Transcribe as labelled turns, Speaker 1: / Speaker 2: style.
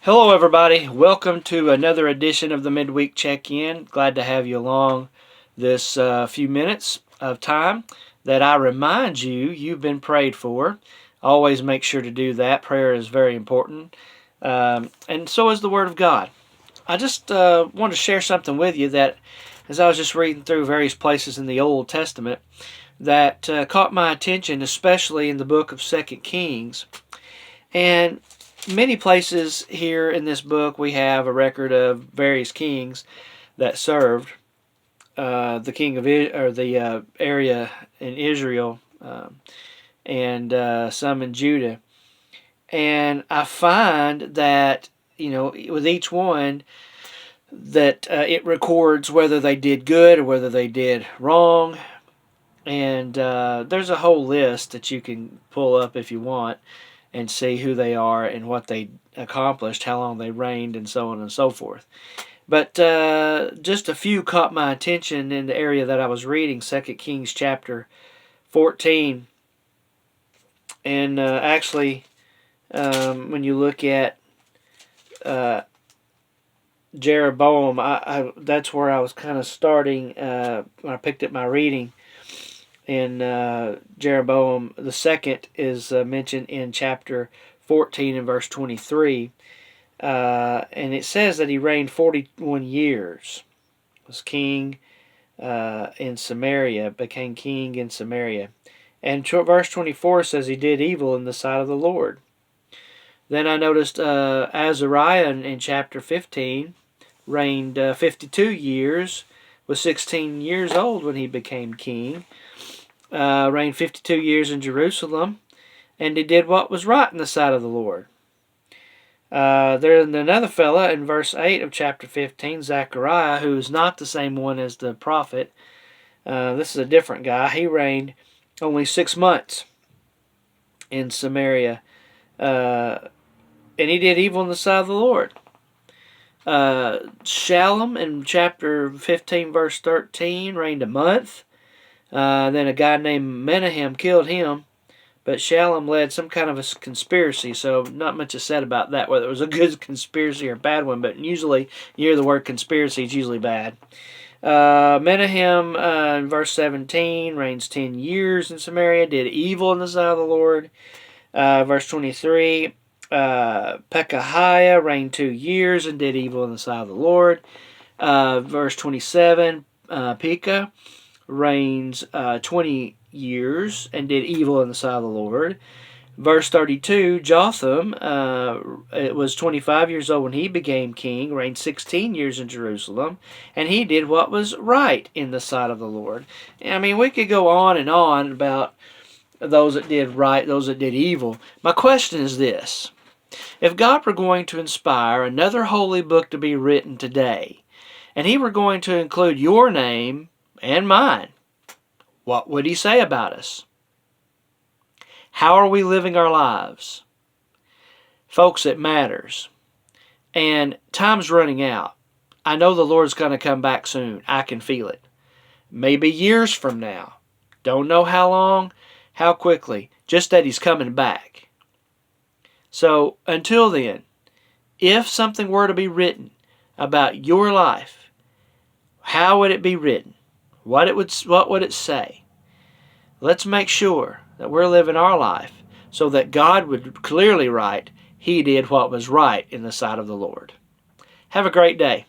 Speaker 1: Hello, everybody. Welcome to another edition of the Midweek Check-In. Glad to have you along this few minutes of time that I remind you you've been prayed for. Always make sure to do that. Prayer is very important. And so is the Word of God. I just want to share something with you that as I was just reading through various places in the Old Testament that caught my attention, especially in the book of 2 Kings. And many places here in this book we have a record of various kings that served the king of the area in Israel and some in Judah. And I find that with each one that it records whether they did good or whether they did wrong. And there's a whole list that you can pull up if you want and see who they are and what they accomplished, how long they reigned, and so on and so forth. But just a few caught my attention in the area that I was reading, 2 Kings chapter 14. And actually, when you look at Jeroboam, that's where I was kind of starting when I picked up my reading. In Jeroboam, the second is mentioned in chapter 14 and verse 23. And it says that he reigned 41 years. Was king in Samaria, became king in Samaria. And verse 24 says he did evil in the sight of the Lord. Then I noticed Azariah in chapter 15 reigned 52 years, was 16 years old when he became king. Reigned 52 years in Jerusalem, and he did what was right in the sight of the Lord. There's another fella in verse 8 of chapter 15, Zechariah, who is not the same one as the prophet. This is a different guy. He reigned only 6 months in Samaria, and he did evil in the sight of the Lord. Shallum in chapter 15, verse 13, reigned a month. Then a guy named Menahem killed him, but Shallum led some kind of a conspiracy, so not much is said about that, whether it was a good conspiracy or a bad one, but usually you hear the word conspiracy, it's usually bad. Menahem, in verse 17, reigns 10 years in Samaria, did evil in the sight of the Lord. Verse 23, Pekahiah reigned 2 years and did evil in the sight of the Lord. Verse 27, Pekah reigns 20 years and did evil in the sight of the Lord. Verse 32, Jotham it was 25 years old when he became king, reigned 16 years in Jerusalem, and he did what was right in the sight of the Lord. I mean, we could go on and on about those that did right, those that did evil. My question is this: if God were going to inspire another holy book to be written today, and he were going to include your name and mine, what would he say about us? How are we living our lives? Folks, it matters. And time's running out. I know the Lord's going to come back soon. I can feel it. Maybe years from now. Don't know how long, how quickly. Just that he's coming back. So until then, if something were to be written about your life, how would it be written? What would it say? Let's make sure that we're living our life so that God would clearly write, he did what was right in the sight of the Lord. Have a great day.